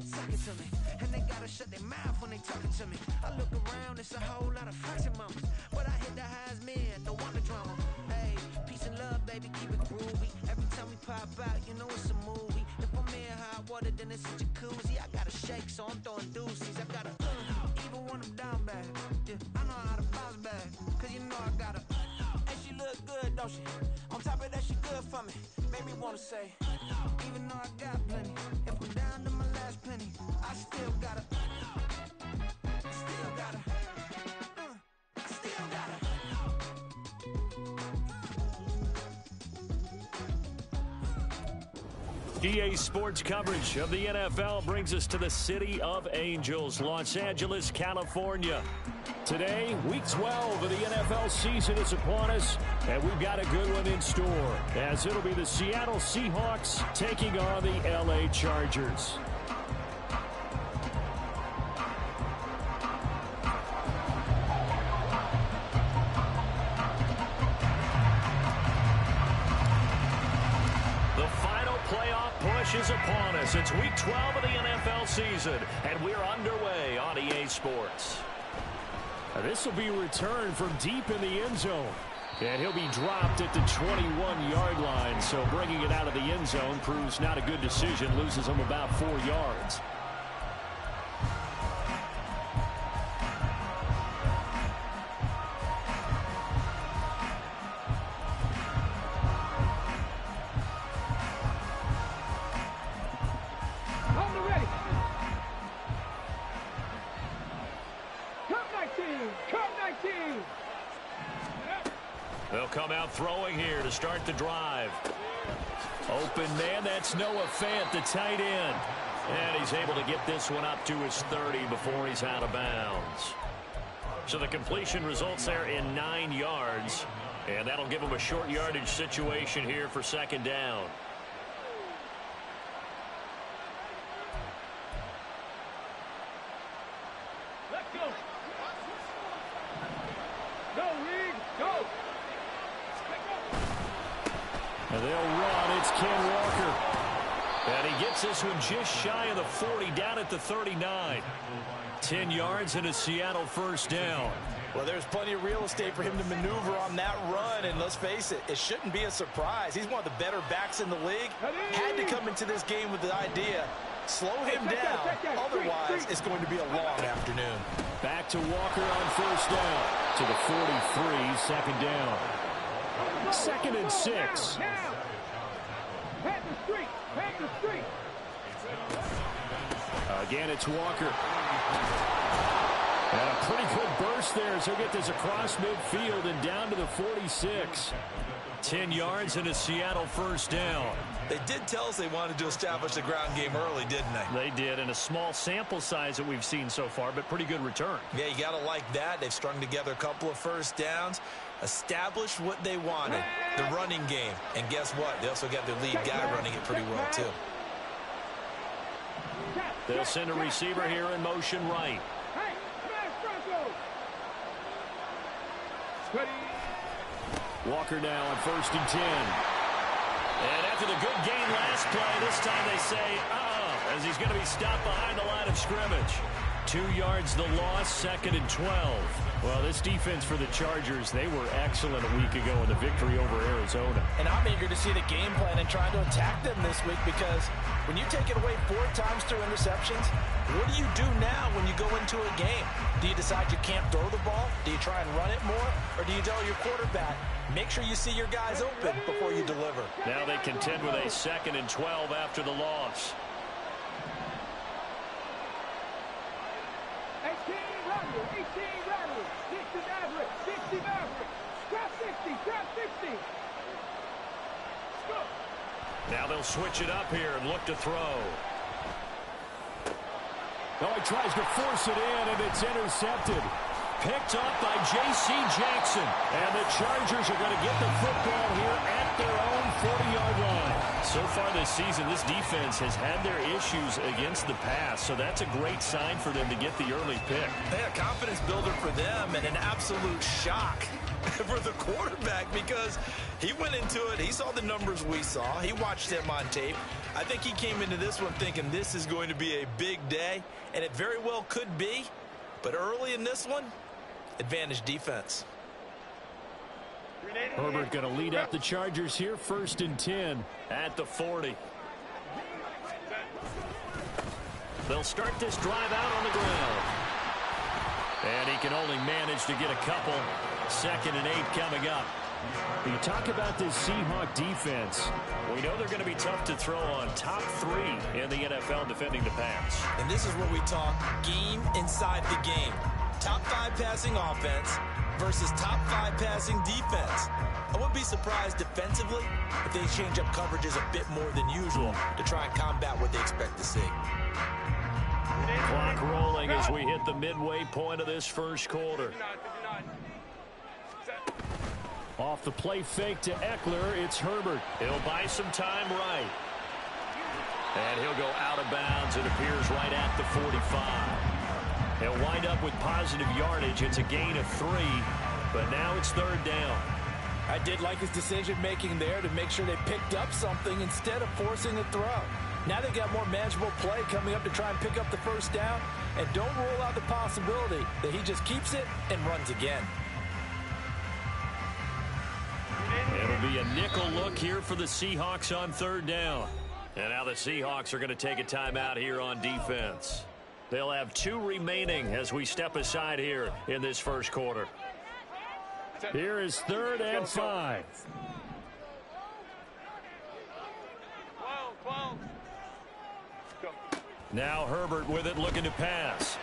Suck it to me, and they gotta shut their mouth when they talking to me. I look around, it's a whole lot of flexing mamas, but I hit the highs, man, don't want the drama. Hey, peace and love, baby, keep it groovy. Every time we pop out, you know it's a movie. If I'm in hot water, then it's a jacuzzi. I gotta shake, so I'm throwing deuces. I gotta even when I'm down bad. Yeah, I know how to bounce back, cause you know I gotta. And she look good, don't she? On top of that, she good for me. Make me wanna say, even though I got plenty, if I'm down to my last penny, I still gotta, I still gotta. EA Sports coverage of the NFL brings us to the City of Angels, Los Angeles, California. Today, Week 12 of the NFL season is upon us, and we've got a good one in store, as it'll be the Seattle Seahawks taking on the LA Chargers. Is upon us. It's Week 12 of the NFL season, and we're underway on EA Sports. This will be returned from deep in the end zone, and he'll be dropped at the 21-yard line, so bringing it out of the end zone proves not a good decision, loses him about 4 yards. They'll come out throwing here to start the drive. Open man, that's Noah Fant, the tight end. And he's able to get this one up to his 30 before he's out of bounds. So the completion results there in 9 yards. And that'll give him a short yardage situation here for second down. Let's go. Go, Reed, go. And they'll run. It's Ken Walker. And he gets this one just shy of the 40, down at the 39. 10 yards and a Seattle first down. Well, there's plenty of real estate for him to maneuver on that run, and let's face it, it shouldn't be a surprise. He's one of the better backs in the league. Had to come into this game with the idea, slow him down, otherwise it's going to be a long afternoon. Back to Walker on first down, to the 43, second down. 2nd and 6. Again, it's Walker. And a pretty good burst there as he'll get this across midfield and down to the 46. 10 yards and a Seattle first down. They did tell us they wanted to establish the ground game early, didn't they? They did, in a small sample size that we've seen so far, but pretty good return. Yeah, you got to like that. They've strung together a couple of first downs, established what they wanted, the running game. And guess what? They also got their lead guy running it pretty well, too. They'll send a receiver here in motion right. Walker now on 1st and 10. And after the good gain last play, this time they say, as he's going to be stopped behind the line of scrimmage. 2 yards the loss, 2nd and 12. Well, this defense for the Chargers, they were excellent a week ago in the victory over Arizona. And I'm eager to see the game plan and trying to attack them this week, because when you take it away 4 times through interceptions, what do you do now when you go into a game? Do you decide you can't throw the ball? Do you try and run it more? Or do you tell your quarterback, make sure you see your guys open before you deliver? Now they contend with a 2nd and 12 after the loss. 18 Ronald, 60 Maverick, drop 60, drop 60. Go. Now they'll switch it up here and look to throw. Oh, he tries to force it in, and it's intercepted. Picked up by J.C. Jackson. And the Chargers are going to get the football here at their own 40-yard line. So far this season, this defense has had their issues against the pass, so that's a great sign for them to get the early pick. A confidence builder for them and an absolute shock for the quarterback because he went into it. He saw the numbers we saw. He watched him on tape. I think he came into this one thinking this is going to be a big day, and it very well could be. But early in this one, advantage defense. Herbert going to lead up the Chargers here, 1st and 10 at the 40. They'll start this drive out on the ground. And he can only manage to get a couple. 2nd and 8 coming up. You talk about this Seahawk defense. We know they're going to be tough to throw on. Top 3 in the NFL defending the pass. And this is where we talk game inside the game. Top 5 passing offense versus top 5 passing defense. I wouldn't be surprised defensively if they change up coverages a bit more than usual to try and combat what they expect to see. Clock rolling as we hit the midway point of this first quarter. Off the play fake to Eckler, it's Herbert. He'll buy some time right. And he'll go out of bounds. It appears right at the 45. He'll wind up with positive yardage. It's a gain of 3, but now it's 3rd down. I did like his decision-making there to make sure they picked up something instead of forcing a throw. Now they got more manageable play coming up to try and pick up the 1st down, and don't rule out the possibility that he just keeps it and runs again. It'll be a nickel look here for the Seahawks on 3rd down. And now the Seahawks are going to take a timeout here on defense. They'll have 2 remaining as we step aside here in this first quarter. Here is 3rd and 5. 12. Now Herbert with it, looking to pass.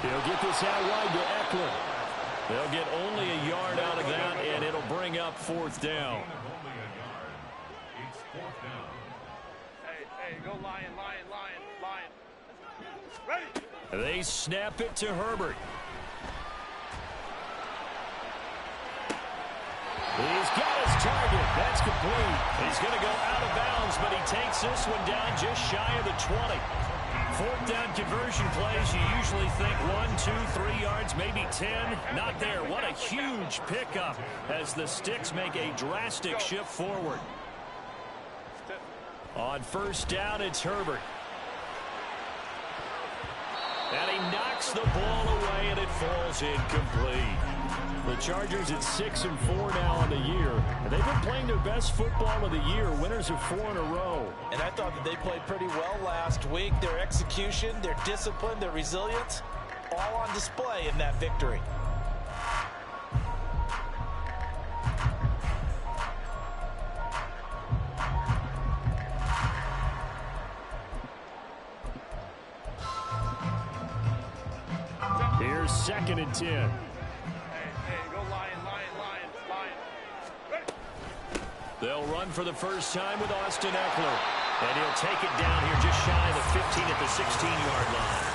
He'll get this out wide to Eckler. They'll get only a yard out of that, and it'll bring up 4th down. Hey, go Lion. Ready? They snap it to Herbert. He's got his target. That's complete. He's going to go out of bounds, but he takes this one down just shy of the 20. 4th down conversion plays, you usually think 1, 2, 3 yards, maybe 10. Not there. What a huge pickup as the Sticks make a drastic shift forward. On 1st down, it's Herbert. And he knocks the ball away, and it falls incomplete. The Chargers at 6-4 now on the year. And they've been playing their best football of the year. Winners of 4 in a row. And I thought that they played pretty well last week. Their execution, their discipline, their resilience, all on display in that victory. Here's 2nd and 10. Hey, go Lion. Ready? They'll run for the first time with Austin Eckler. And he'll take it down here just shy of the 15 at the 16-yard line.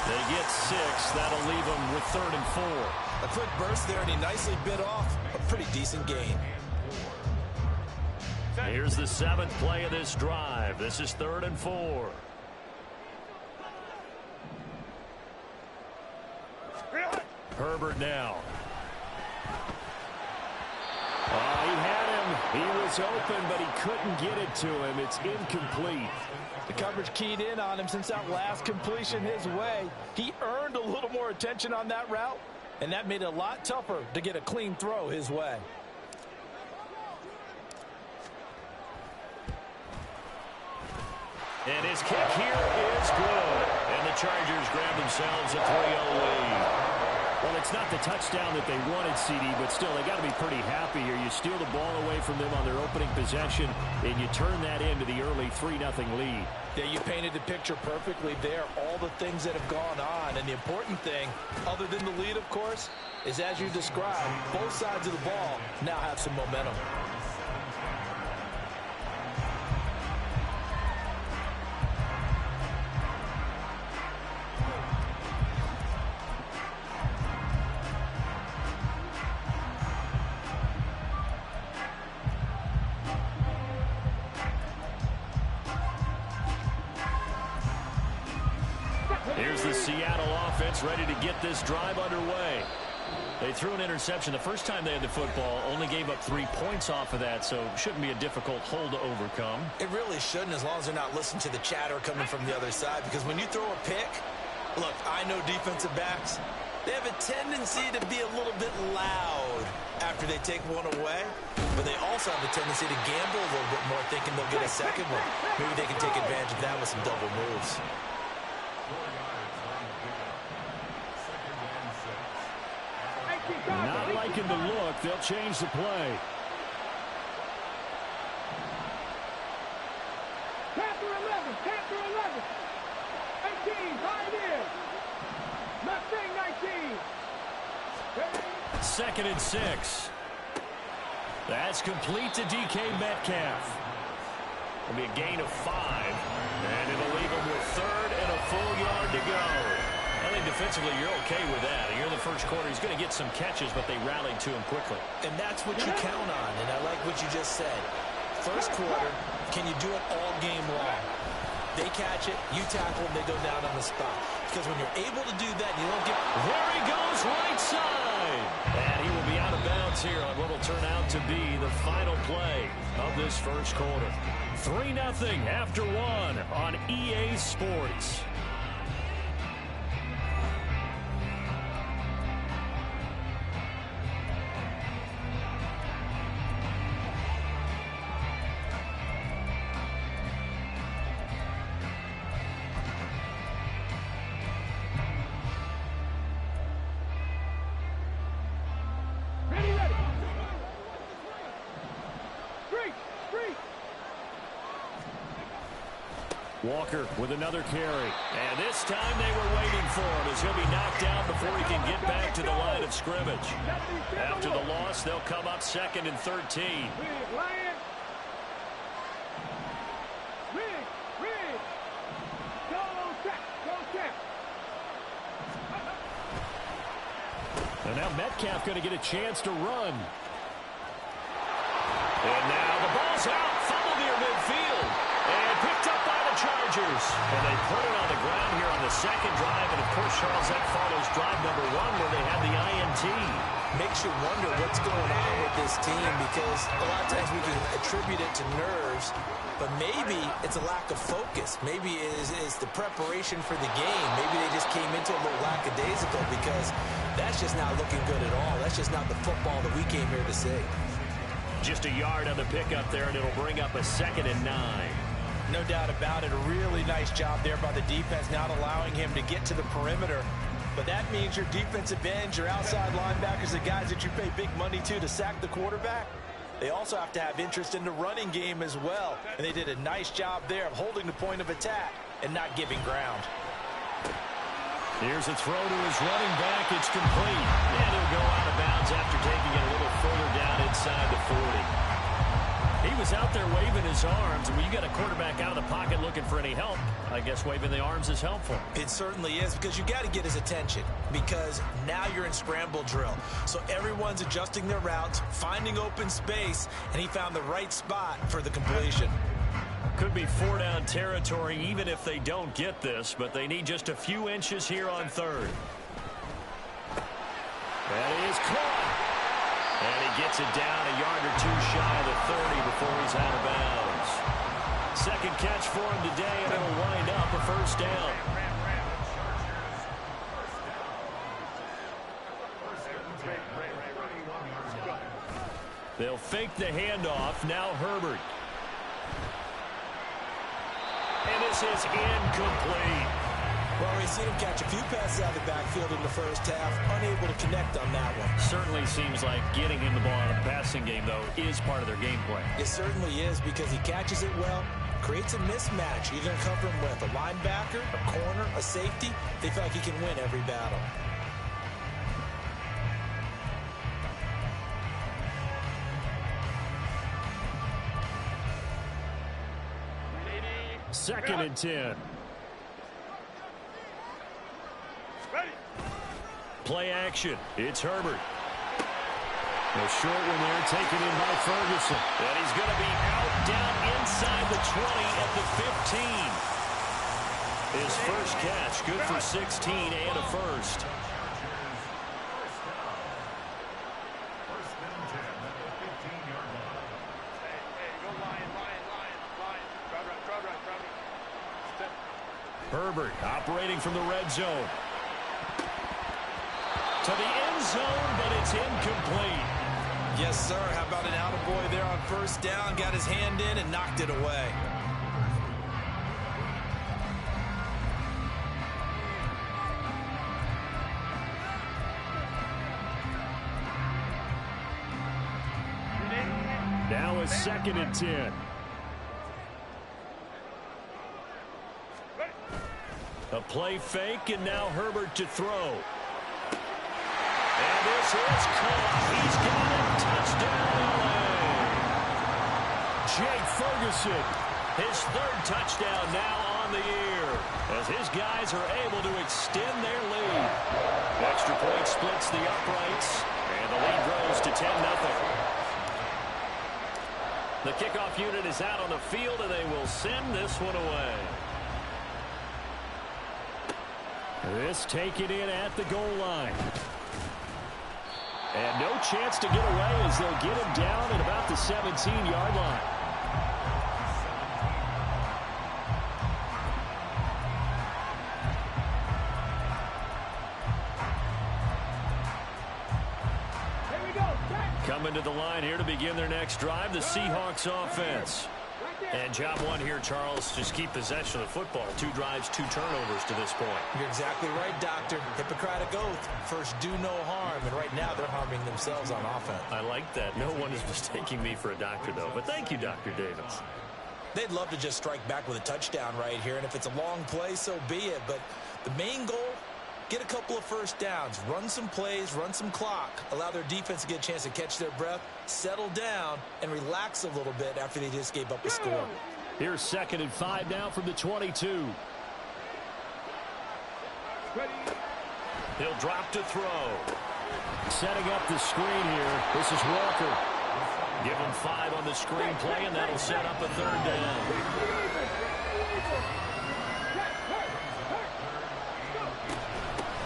They get 6. That'll leave them with 3rd and 4. A quick burst there, and he nicely bit off a pretty decent gain. Here's the 7th play of this drive. This is 3rd and 4. Herbert now. He had him. He was open, but he couldn't get it to him. It's incomplete. The coverage keyed in on him since that last completion his way. He earned a little more attention on that route, and that made it a lot tougher to get a clean throw his way. And his kick here is good. And the Chargers grab themselves a 3-0 lead. Well, it's not the touchdown that they wanted, CD, but still, they got to be pretty happy here. You steal the ball away from them on their opening possession, and you turn that into the early 3-0 lead. Yeah, you painted the picture perfectly there, all the things that have gone on. And the important thing, other than the lead, of course, is as you described, both sides of the ball now have some momentum. Here's the Seattle offense ready to get this drive underway. They threw an interception the first time they had the football, only gave up 3 points off of that, so shouldn't be a difficult hole to overcome. It really shouldn't, as long as they're not listening to the chatter coming from the other side, because when you throw a pick, look, I know defensive backs, they have a tendency to be a little bit loud after they take one away, but they also have a tendency to gamble a little bit more, thinking they'll get a second one. Maybe they can take advantage of that with some double moves. Not liking the look. They'll change the play. Chapter 11, chapter 11. 18, pioneer. Mustang 19. Second and 6. That's complete to DK Metcalf. It'll be a gain of 5, and it'll leave him with 3rd and a full yard to go. I think defensively you're okay with that. Here in the first quarter, he's going to get some catches, but they rallied to him quickly. And that's what you count on, and I like what you just said. First quarter, can you do it all game long? They catch it, you tackle them, they go down on the spot. Because when you're able to do that, you don't get... There he goes, right side! And he will be out of bounds here on what will turn out to be the final play of this first quarter. 3-0 after 1 on EA Sports. Walker with another carry. And this time they were waiting for him as he'll be knocked down before he can get back to the line of scrimmage. After the loss, they'll come up 2nd and 13. And now Metcalf going to get a chance to run. And now the ball's out. Fumble near midfield. And picked up by the Chargers. And they put it on the ground here on the second drive. And, of course, Charles, that follows drive number 1 where they had the INT. Makes you wonder what's going on with this team, because a lot of times we can attribute it to nerves, but maybe it's a lack of focus. Maybe it is the preparation for the game. Maybe they just came into a little lackadaisical, because that's just not looking good at all. That's just not the football that we came here to see. Just a yard on the pickup there, and it'll bring up a 2nd and 9. No doubt about it. A really nice job there by the defense, not allowing him to get to the perimeter. But that means your defensive ends, your outside linebackers, the guys that you pay big money to sack the quarterback, they also have to have interest in the running game as well. And they did a nice job there of holding the point of attack and not giving ground. Here's a throw to his running back. It's complete. And he'll go out of bounds after taking it a little further down inside the 40. He was out there waving his arms, and when you got a quarterback out of the pocket looking for any help, I guess waving the arms is helpful. It certainly is, because you got to get his attention, because now you're in scramble drill. So everyone's adjusting their routes, finding open space, and he found the right spot for the completion. Could be 4-down territory even if they don't get this, but they need just a few inches here on 3rd. That is caught. And he gets it down a yard or 2 shy of the 30 before he's out of bounds. Second catch for him today, and it'll wind up a 1st down. They'll fake the handoff. Now Herbert. And this is incomplete. Well, we've seen him catch a few passes out of the backfield in the first half, unable to connect on that one. Certainly seems like getting him the ball in a passing game, though, is part of their game plan. It certainly is, because he catches it well, creates a mismatch. You're going to cover him with a linebacker, a corner, a safety. They feel like he can win every battle. Second and 10. Play action. It's Herbert. A short one there, taken in by Ferguson. And he's going to be out down inside the 20 at the 15. His first catch, good for 16 and a first. Herbert operating from the red zone. To the end zone, but it's incomplete. Yes, sir. How about an attaboy there on first down? Got his hand in and knocked it away. Now it's 2nd and 10. A play fake, and now Herbert to throw. And this is caught. He's got it. Touchdown, LA. Jake Ferguson, his 3rd touchdown now on the year, as his guys are able to extend their lead. Extra point splits the uprights, and the lead grows to 10-0. The kickoff unit is out on the field, and they will send this one away. This taken in at the goal line. And no chance to get away as they'll get him down at about the 17-yard line. Here we go. Coming to the line here to begin their next drive, the Seahawks offense. And job one here, Charles, just keep possession of the football. 2 drives, 2 turnovers to this point. You're exactly right, Doctor. Hippocratic oath. First, do no harm. And right now, they're harming themselves on offense. I like that. No one is mistaking me for a doctor, though. But thank you, Dr. Davis. They'd love to just strike back with a touchdown right here. And if it's a long play, so be it. But the main goal, get a couple of first downs. Run some plays, run some clock. Allow their defense to get a chance to catch their breath, settle down, and relax a little bit after they just gave up a score. Here's 2nd and 5 now from the 22. He'll drop to throw. Setting up the screen here. This is Walker. Give him 5 on the screen play, and that'll set up a 3rd down.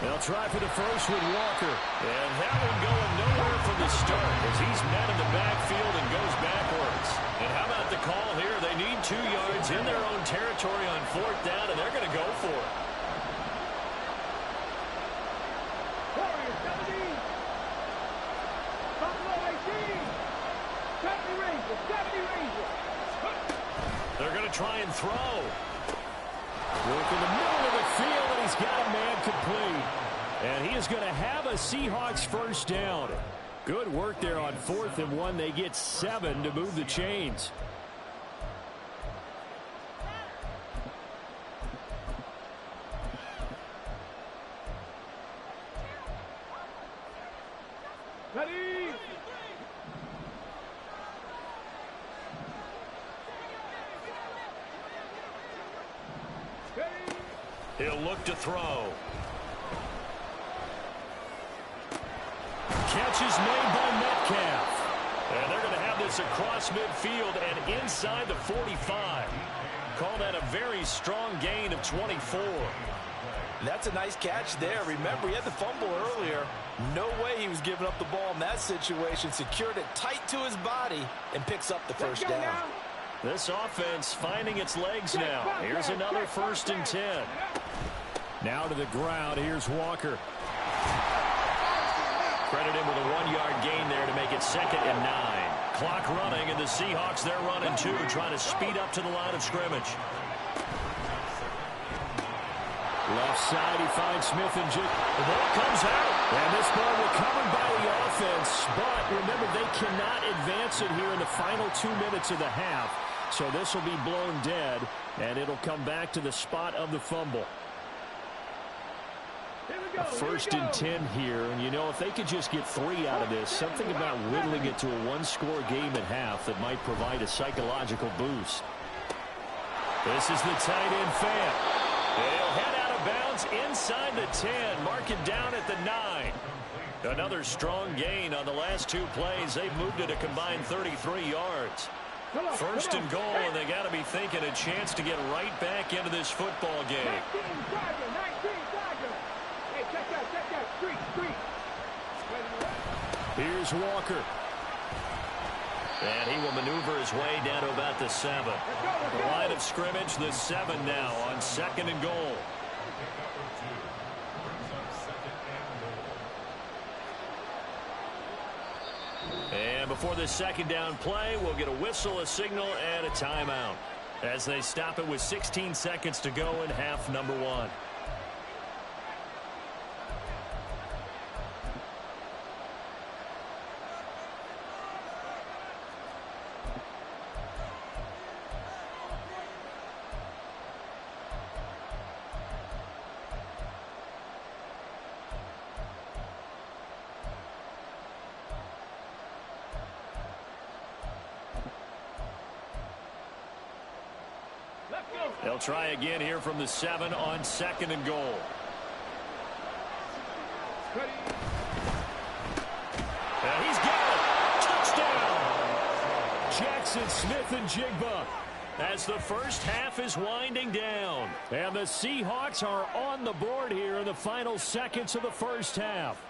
They'll try for the first with Walker. And that one going nowhere from the start as he's met in the backfield and goes backwards. And how about the call here? They need 2 yards in their own territory on 4th down, and they're going to go for it. Warriors 17. Buffalo 18. 70 Rangers. 70 Rangers. They're going to try and throw. Work in the middle of the field, and he's got a man complete. And he is going to have a Seahawks first down. Good work there on 4th and 1. They get 7 to move the chains. Ready. He'll look to throw. Catch is made by Metcalf. And they're going to have this across midfield and inside the 45. Call that a very strong gain of 24. That's a nice catch there. Remember, he had the fumble earlier. No way he was giving up the ball in that situation. Secured it tight to his body and picks up the first down. This offense finding its legs now. Here's another 1st and 10. Now to the ground. Here's Walker. Credit him with a 1-yard gain there to make it 2nd and 9. Clock running, and the Seahawks, they're running too, trying to speed up to the line of scrimmage. Left side, he finds Smith and Jig. The ball comes out. And this ball recovered by the offense. But remember, they cannot advance it here in the final 2 minutes of the half. So this will be blown dead, and it'll come back to the spot of the fumble. A 1st and 10 here, and you know, if they could just get 3 out of this, something about whittling it to a 1-score game at half that might provide a psychological boost. This is the tight end fan. They'll head out of bounds inside the 10, mark it down at the 9. Another strong gain on the last 2 plays. They've moved it a combined 33 yards. First and goal, and they got to be thinking a chance to get right back into this football game. 19 Dodger. Hey, check that. Street. Here's Walker. And he will maneuver his way down to about the 7. The line of scrimmage, the 7 now on 2nd and goal. And before this 2nd down play, we'll get a whistle, a signal, and a timeout as they stop it with 16 seconds to go in half number 1. They'll try again here from the 7 on 2nd and goal. And he's got it. Touchdown. Jackson Smith and Jigba as the first half is winding down. And the Seahawks are on the board here in the final seconds of the first half.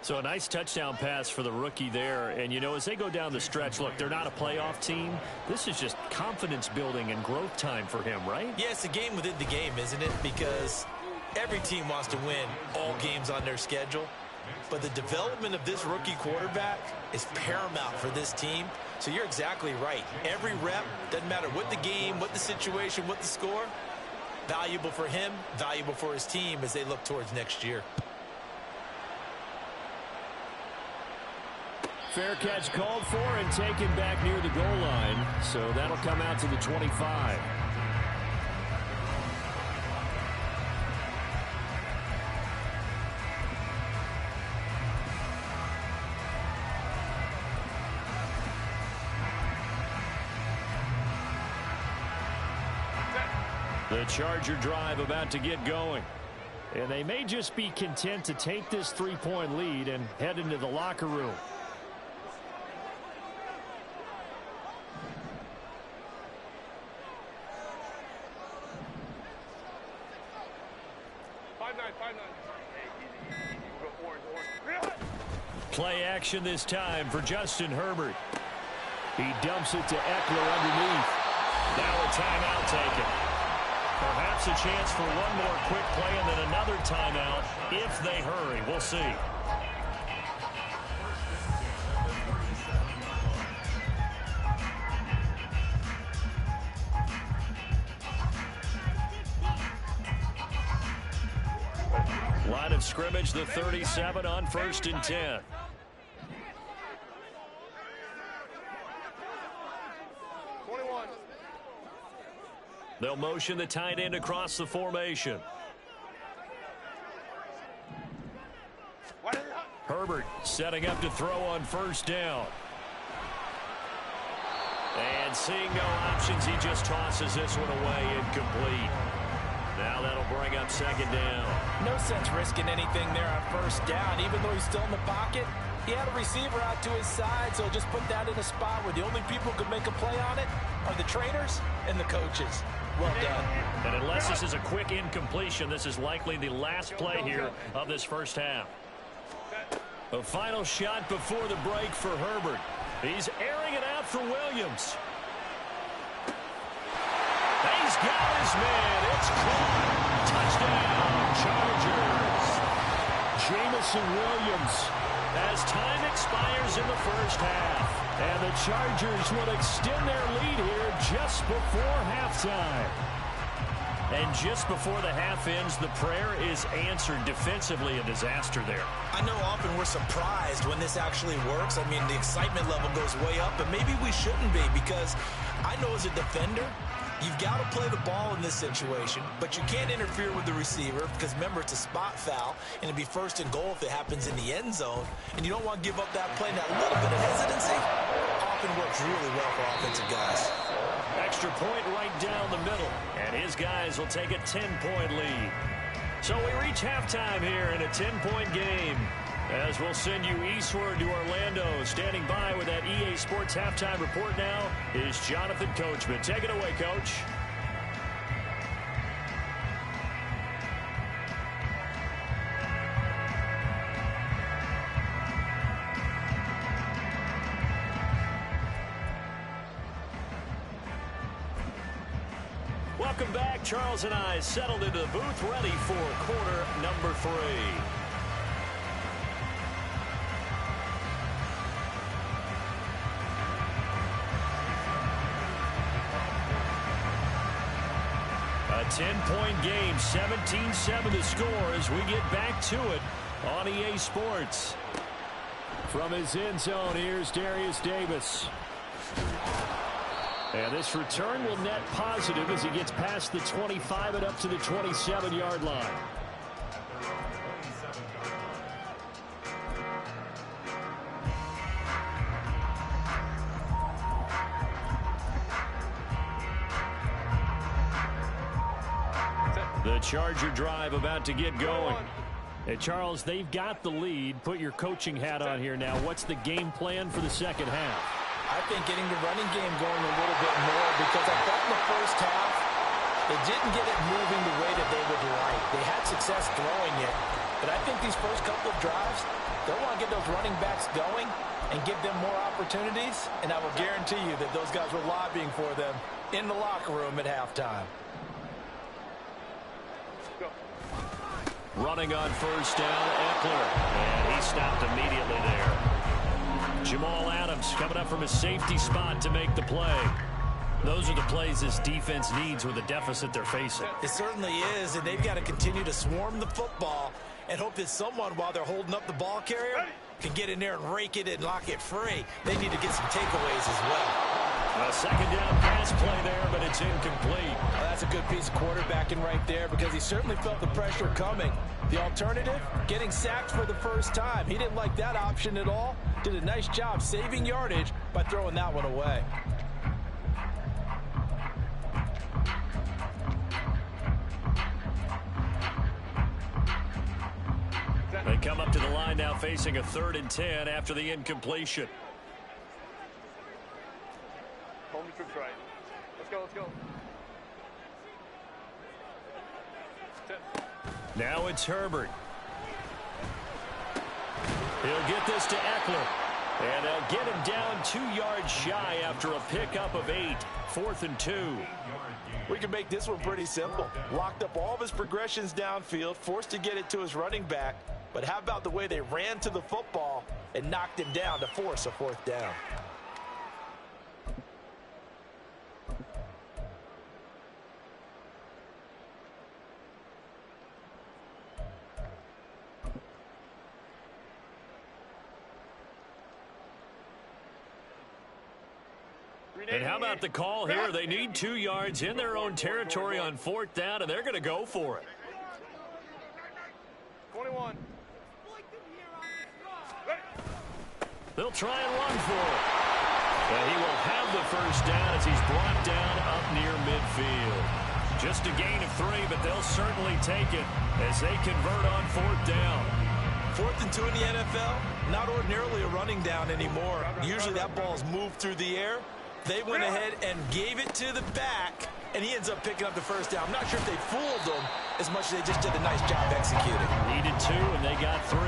So a nice touchdown pass for the rookie there. And, you know, as they go down the stretch, look, they're not a playoff team. This is just confidence building and growth time for him, right? Yeah, it's a game within the game, isn't it? Because every team wants to win all games on their schedule. But the development of this rookie quarterback is paramount for this team. So you're exactly right. Every rep, doesn't matter what the game, what the situation, what the score, valuable for him, valuable for his team as they look towards next year. Fair catch called for and taken back near the goal line. So that'll come out to the 25. The Charger drive about to get going. And they may just be content to take this 3-point lead and head into the locker room. Play action this time for Justin Herbert. He dumps it to Eckler underneath. Now a timeout taken. Perhaps a chance for one more quick play and then another timeout if they hurry. We'll see. Line of scrimmage, the 37 on 1st and 10. They'll motion the tight end across the formation. Herbert setting up to throw on 1st down. And seeing no options, he just tosses this one away incomplete. Now that'll bring up 2nd down. No sense risking anything there on 1st down. Even though he's still in the pocket, he had a receiver out to his side, so just put that in a spot where the only people who could make a play on it are the trainers and the coaches. Well done. And unless this is a quick incompletion, this is likely the last play here of this first half. A final shot before the break for Herbert. He's airing it out for Williams. He's got his man. It's caught. Touchdown, Chargers. Jamison Williams as time expires in the first half. And the Chargers will extend their lead here just before halftime. And just before the half ends, the prayer is answered. Defensively, a disaster there. I know often we're surprised when this actually works. I mean, the excitement level goes way up, but maybe we shouldn't be, because I know as a defender, you've got to play the ball in this situation, but you can't interfere with the receiver because, remember, it's a spot foul, and it'd be 1st and goal if it happens in the end zone, and you don't want to give up that play. That little bit of hesitancy often works really well for offensive guys. Extra point right down the middle, and his guys will take a 10-point lead. So we reach halftime here in a 10-point game. As we'll send you eastward to Orlando. Standing by with that EA Sports halftime report now is Jonathan Coachman. Take it away, Coach. Welcome back. Charles and I settled into the booth, ready for quarter number 3. A 10-point game, 17-7 the score as we get back to it on EA Sports. From his end zone, here's Darius Davis. And this return will net positive as he gets past the 25 and up to the 27-yard line. The Charger drive about to get going. Hey, Charles, they've got the lead. Put your coaching hat on here now. What's the game plan for the second half? I think getting the running game going a little bit more, because I thought in the first half they didn't get it moving the way that they would like. They had success throwing it, but I think these first couple of drives, they'll want to get those running backs going and give them more opportunities, and I will guarantee you that those guys were lobbying for them in the locker room at halftime. Running on first down, Eckler, and he stopped immediately there. Jamal Adams coming up from his safety spot to make the play. Those are the plays this defense needs with the deficit they're facing. It certainly is, and they've got to continue to swarm the football and hope that someone, while they're holding up the ball carrier, can get in there and rake it and lock it free. They need to get some takeaways as well. A second down pass play there, but it's incomplete. Well, that's a good piece of quarterbacking right there, because he certainly felt the pressure coming. The alternative, getting sacked for the first time. He didn't like that option at all. Did a nice job saving yardage by throwing that one away. They come up to the line now facing a 3rd and 10 after the incompletion. Home troops right. Let's go, let's go. Now it's Herbert. He'll get this to Eckler. And they'll get him down 2 yards shy after a pickup of 8. 4th and 2. We can make this one pretty simple. Locked up all of his progressions downfield, forced to get it to his running back. But how about the way they ran to the football and knocked him down to force a 4th down? And how about the call here? They need 2 yards in their own territory on 4th down, and they're going to go for it. 21. They'll try and run for it. And he will have the first down as he's brought down up near midfield. Just a gain of 3, but they'll certainly take it as they convert on 4th down. 4th and 2 in the NFL, not ordinarily a running down anymore. Usually that ball's moved through the air. They went ahead and gave it to the back, and he ends up picking up the first down. I'm not sure if they fooled him as much as they just did a nice job executing. Needed 2, and they got 3.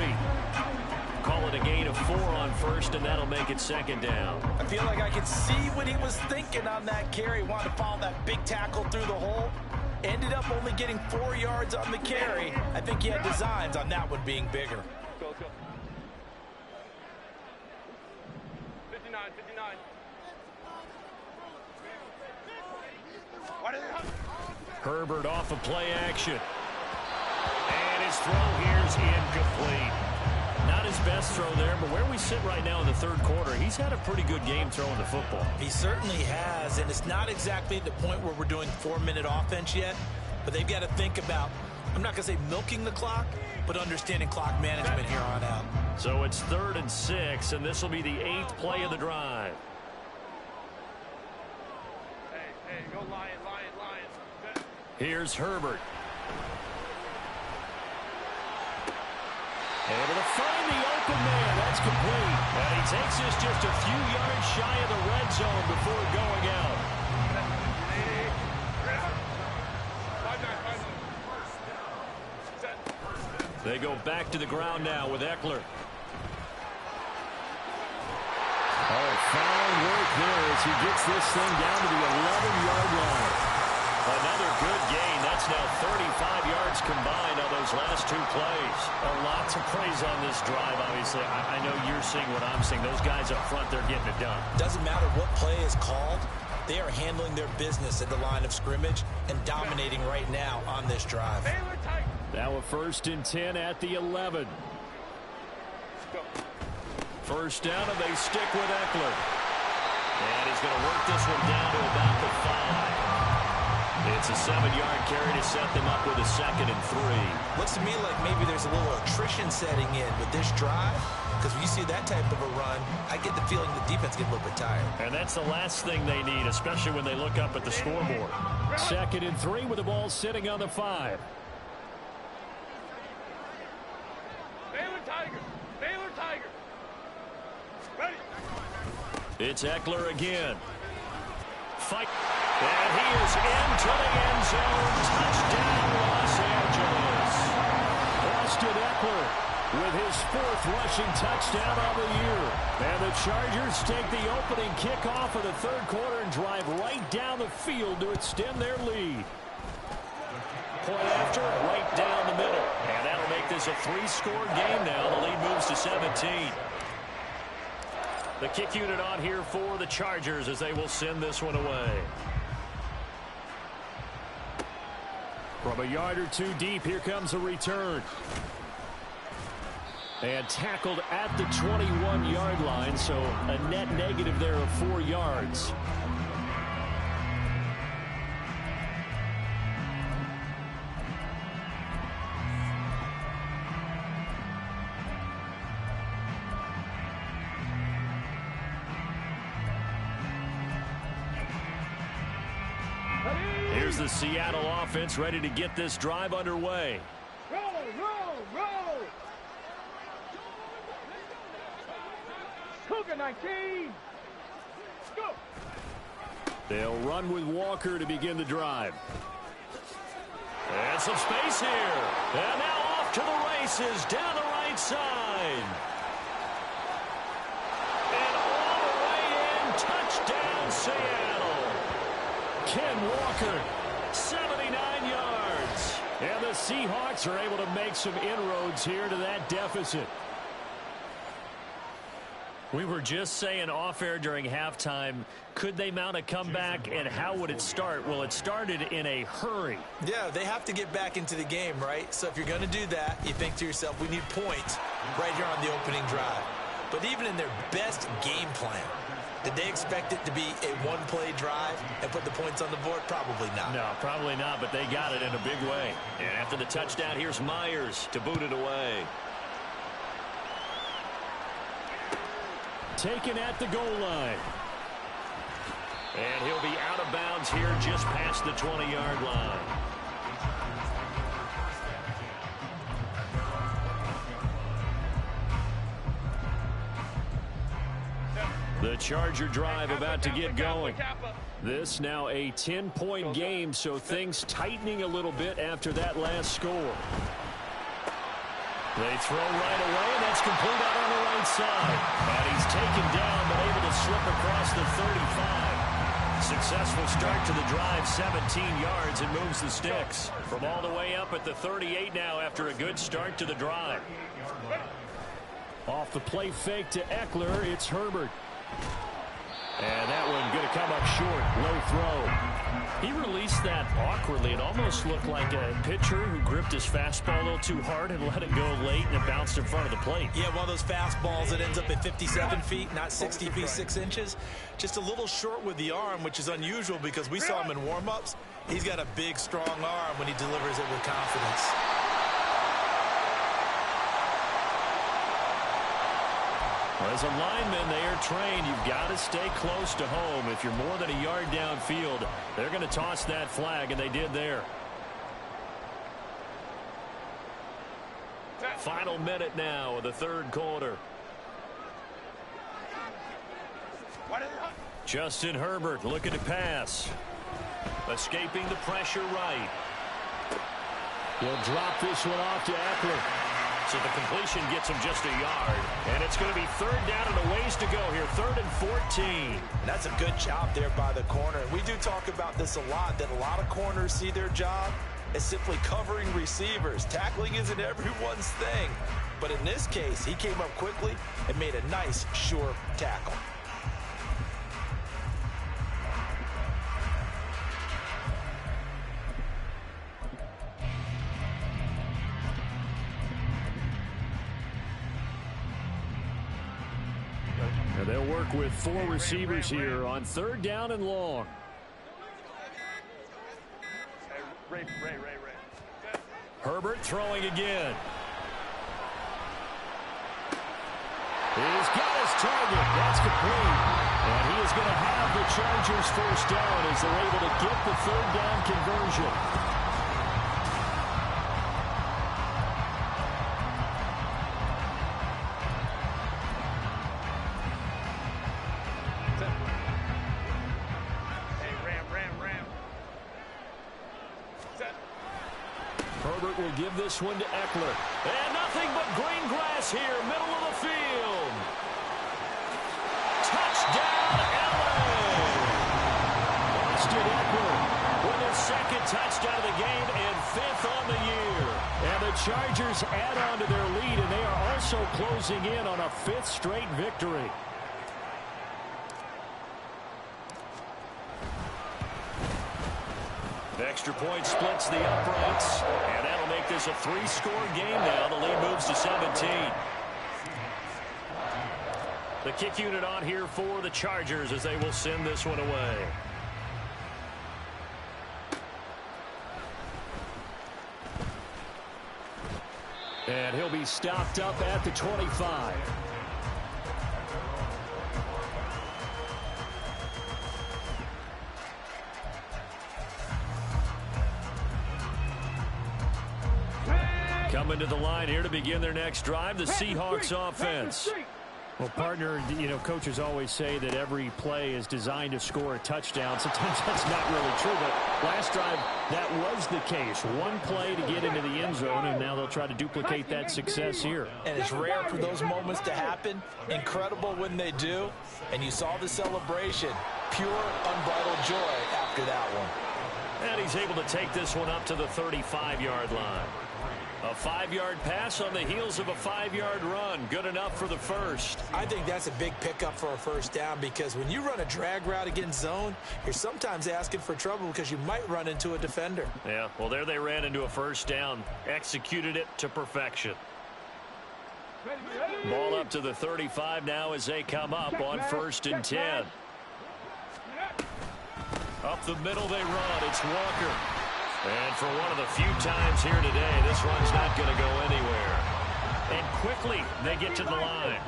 Call it a gain of 4 on 1st, and that'll make it 2nd down. I feel like I could see what he was thinking on that carry. Wanted to follow that big tackle through the hole. Ended up only getting 4 yards on the carry. I think he had designs on that one being bigger. Let's go. 59, 59. Herbert off of play action. And his throw here is incomplete. Not his best throw there, but where we sit right now in the 3rd quarter, he's had a pretty good game throwing the football. He certainly has, and it's not exactly at the point where we're doing 4-minute offense yet, but they've got to think about, I'm not going to say milking the clock, but understanding clock management here on out. So it's 3rd and 6, and this will be the 8th play of the drive. Hey, go Lion. Here's Herbert. Able to find the open man. That's complete. And he takes this just a few yards shy of the red zone before going out. They go back to the ground now with Eckler. Oh, fine work there as he gets this thing down to the 11-yard line. Another good gain. That's now 35 yards combined on those last two plays. A lot to praise on this drive, obviously. I know you're seeing what I'm seeing. Those guys up front, they're getting it done. Doesn't matter what play is called. They are handling their business at the line of scrimmage and dominating right now on this drive. Now a 1st and 10 at the 11. First down, and they stick with Eckler. And he's going to work this one down to about the 5. It's a 7-yard carry to set them up with a 2nd and 3. Looks to me like maybe there's a little attrition setting in with this drive, because when you see that type of a run, I get the feeling the defense gets a little bit tired. And that's the last thing they need, especially when they look up at the scoreboard. 2nd and 3 with the ball sitting on the 5. Baylor Tiger. Ready. It's Eckler again. Fight. And he is into the end zone. Touchdown, Los Angeles. Austin Eckler with his 4th rushing touchdown of the year. And the Chargers take the opening kickoff of the 3rd quarter and drive right down the field to extend their lead. Point after, right down the middle. And that'll make this a 3-score game now. The lead moves to 17. The kick unit on here for the Chargers as they will send this one away. From a yard or two deep, here comes a return. And tackled at the 21-yard line, so a net negative there of 4 yards. Here's the Seattle offense ready to get this drive underway. Roll, roll, roll. Cougar 19. Let's go. They'll run with Walker to begin the drive. And some space here. And now off to the races down the right side. And all the way in. Touchdown, Seattle. Ken Walker, 79 yards. And the Seahawks are able to make some inroads here to that deficit. We were just saying off-air during halftime, could they mount a comeback, and how would it start? Well, it started in a hurry. Yeah, they have to get back into the game, right? So if you're going to do that, you think to yourself, we need points right here on the opening drive. But even in their best game plan, did they expect it to be a one-play drive and put the points on the board? Probably not. No, probably not, but they got it in a big way. And after the touchdown, here's Myers to boot it away. Taken at the goal line. And he'll be out of bounds here just past the 20-yard line. The Charger drive about to get going. This now a 10-point game, so things tightening a little bit after that last score. They throw right away, and that's complete out on the right side. And he's taken down, but able to slip across the 35. Successful start to the drive, 17 yards, and moves the sticks. From all the way up at the 38 now after a good start to the drive. Off the play fake to Eckler, it's Herbert. And that one going to come up short. Low throw. He released that awkwardly. It almost looked like a pitcher who gripped his fastball a little too hard and let it go late, and it bounced in front of the plate. Yeah, one of those fastballs that ends up at 57 feet, not 60 feet, 6 inches. Just a little short with the arm, which is unusual because we saw him in warm-ups. He's got a big, strong arm when he delivers it with confidence. As a lineman, they are trained. You've got to stay close to home. If you're more than a yard downfield, they're going to toss that flag, and they did there. Final minute now of the third quarter. Justin Herbert looking to pass. Escaping the pressure right. He'll drop this one off to Eckler. So the completion gets him just a yard. And it's going to be third down and a ways to go here. 3rd and 14. And that's a good job there by the corner. We do talk about this a lot, that a lot of corners see their job as simply covering receivers. Tackling isn't everyone's thing. But in this case, he came up quickly and made a nice, sure tackle. And they'll work with 4 receivers here on 3rd down and long. Ray. Herbert throwing again. He's got his target. That's complete. And he is going to have the Chargers first down as they're able to get the 3rd down conversion. Herbert will give this one to Eckler. And nothing but green grass here, middle of the field. Touchdown, LA! Austin Eckler with his 2nd touchdown of the game and 5th on the year. And the Chargers add on to their lead, and they are also closing in on a 5th straight victory. Extra point splits the uprights, and that'll make this a 3-score game now. The lead moves to 17. The kick unit on here for the Chargers as they will send this one away. And he'll be stopped up at the 25. Coming to the line here to begin their next drive, the Seahawks offense. Well, partner, you know, coaches always say that every play is designed to score a touchdown. Sometimes that's not really true, but last drive, that was the case. One play to get into the end zone, and now they'll try to duplicate that success here. And it's rare for those moments to happen. Incredible when they do. And you saw the celebration. Pure, unbridled joy after that one. And he's able to take this one up to the 35-yard line. A 5-yard pass on the heels of a 5-yard run. Good enough for the first. I think that's a big pickup for a first down because when you run a drag route against zone, you're sometimes asking for trouble because you might run into a defender. Yeah, well, there they ran into a first down. Executed it to perfection. Ball up to the 35 now as they come up on 1st and 10. Up the middle they run. It's Walker. And for one of the few times here today, this run's not going to go anywhere. And quickly, they get to the line.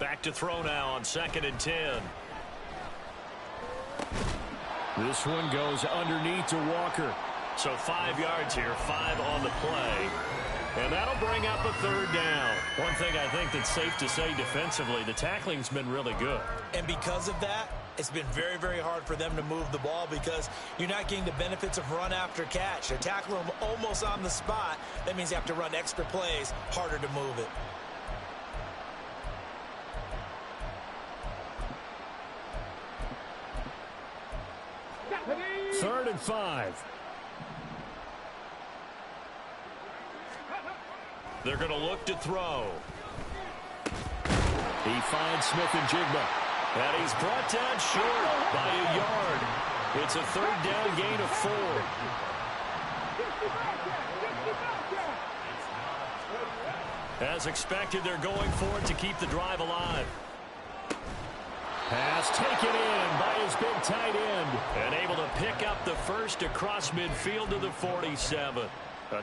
Back to throw now on 2nd and 10. This one goes underneath to Walker. So 5 yards here, 5 on the play. And that'll bring up a 3rd down. One thing I think that's safe to say defensively, the tackling's been really good. And because of that, it's been very, very hard for them to move the ball because you're not getting the benefits of run after catch. They're tackling them almost on the spot. That means you have to run extra plays, harder to move it. Third and 5. They're going to look to throw. He finds Smith and Jigba. And he's brought down short by a yard. It's a 3rd down gain of 4. As expected, they're going for it to keep the drive alive. Pass taken in by his big tight end. And able to pick up the first across midfield to the 47.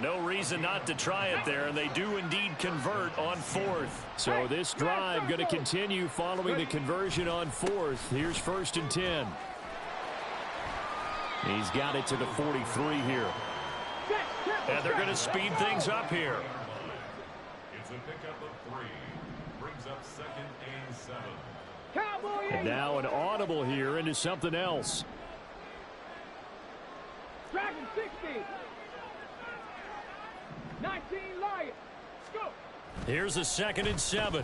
No reason not to try it there, and they do indeed convert on 4th. So this drive going to continue following the conversion on 4th. Here's 1st and 10. He's got it to the 43 here. And they're going to speed things up here. It's a pickup of 3. Brings up 2nd and 7. And now an audible here into something else. Dragon 60. 19 Lions. Go. Here's a 2nd and 7.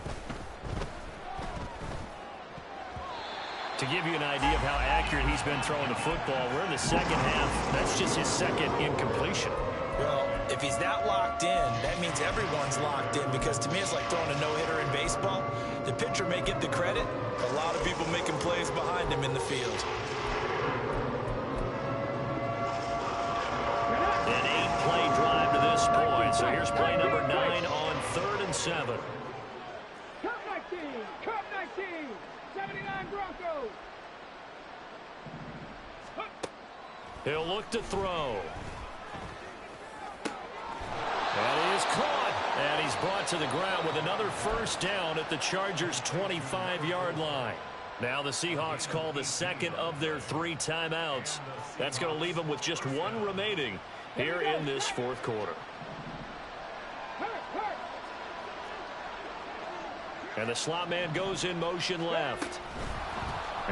To give you an idea of how accurate he's been throwing the football, we're in the second half. That's just his 2nd incompletion. Well, if he's that locked in, that means everyone's locked in, because to me it's like throwing a no-hitter in baseball. The pitcher may get the credit, a lot of people making plays behind him in the field. An 8-play drive to this point. So here's play number 9 on 3rd and 7. Cup 19. Cup 19. 79 Broncos. He'll look to throw. And he is caught. And he's brought to the ground with another 1st down at the Chargers' 25-yard line. Now the Seahawks call the 2nd of their 3 timeouts. That's going to leave them with just 1 remaining here in this 4th quarter. And the slot man goes in motion left.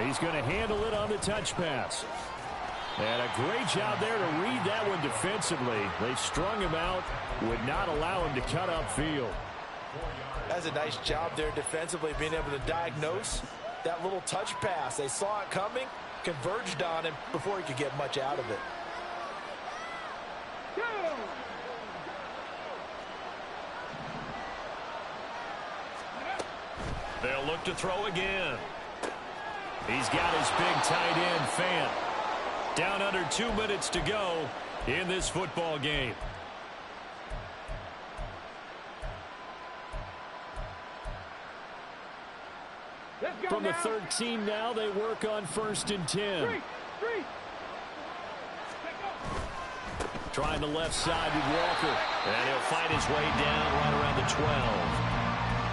He's going to handle it on the touch pass. And a great job there to read that one defensively. They strung him out, would not allow him to cut upfield. That's a nice job there defensively, being able to diagnose that little touch pass. They saw it coming, converged on him before he could get much out of it. They'll look to throw again. He's got his big tight end, Fant. Down under 2 minutes to go in this football game. From the 13 now, they work on 1st and 10. Trying the left side with Walker. And he'll fight his way down right around the 12.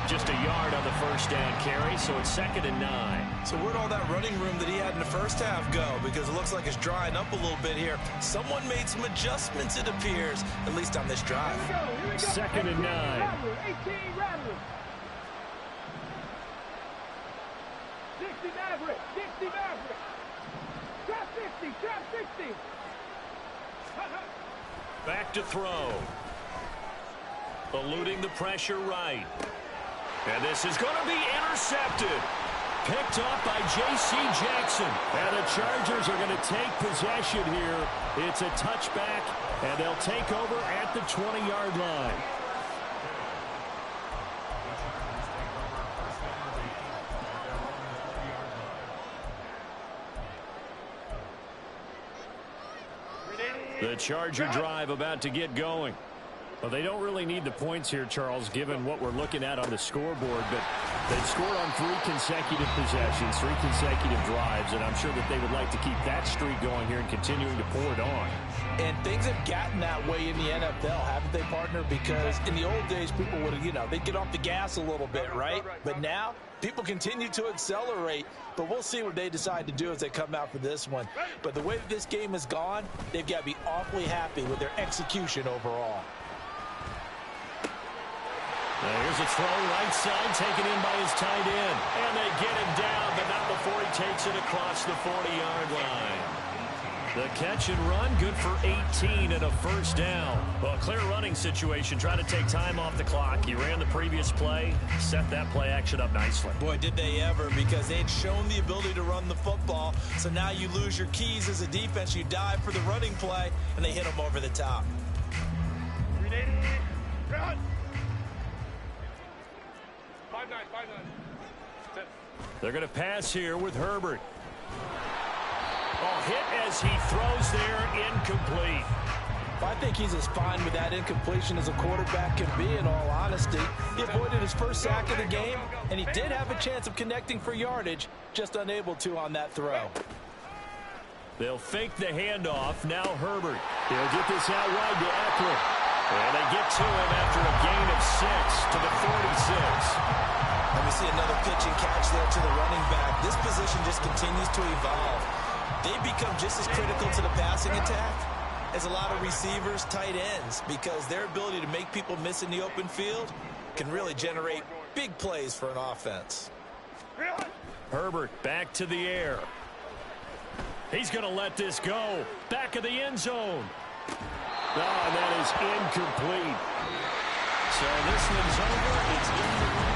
Just a yard on the 1st down carry, so it's 2nd and 9. So where'd all that running room that he had in the 1st half go? Because it looks like it's drying up a little bit here. Someone made some adjustments, it appears, at least on this drive. Here we go. 2nd and 9. 18 Rattlers. 60 Maverick. 60 Maverick. Trap 60. Trap 60. Back to throw. Eluding the pressure right. And this is going to be intercepted. Picked up by J.C. Jackson. And the Chargers are going to take possession here. It's a touchback, and they'll take over at the 20-yard line. The Charger drive about to get going. Well, they don't really need the points here, Charles, given what we're looking at on the scoreboard. But they've scored on 3 consecutive possessions, 3 consecutive drives, and I'm sure that they would like to keep that streak going here and continuing to pour it on. And things have gotten that way in the NFL, haven't they, partner? Because in the old days, people would, they'd get off the gas a little bit, right? But now, people continue to accelerate. But we'll see what they decide to do as they come out for this one. But the way that this game has gone, they've got to be awfully happy with their execution overall. Now here's a throw right side, taken in by his tight end. And they get him down, but not before he takes it across the 40-yard line. The catch and run, good for 18 and a 1st down. Well, a clear running situation, trying to take time off the clock. He ran the previous play, set that play action up nicely. Boy, did they ever, because they'd shown the ability to run the football. So now you lose your keys as a defense. You dive for the running play, and they hit him over the top. Run! 5-9. They're going to pass here with Herbert. Hit as he throws there, incomplete. I think he's as fine with that incompletion as a quarterback can be, in all honesty. He avoided his 1st sack of the game, and he did have a chance of connecting for yardage, just unable to on that throw. They'll fake the handoff. Now Herbert. He'll get this out wide to Eckler. And they get to him after a gain of 6 to the 46. And we see another pitch and catch there to the running back. This position just continues to evolve. They become just as critical to the passing attack as a lot of receivers, tight ends, because their ability to make people miss in the open field can really generate big plays for an offense. Herbert back to the air. He's going to let this go. Back of the end zone. Oh, and that is incomplete. So this one's over. It's in the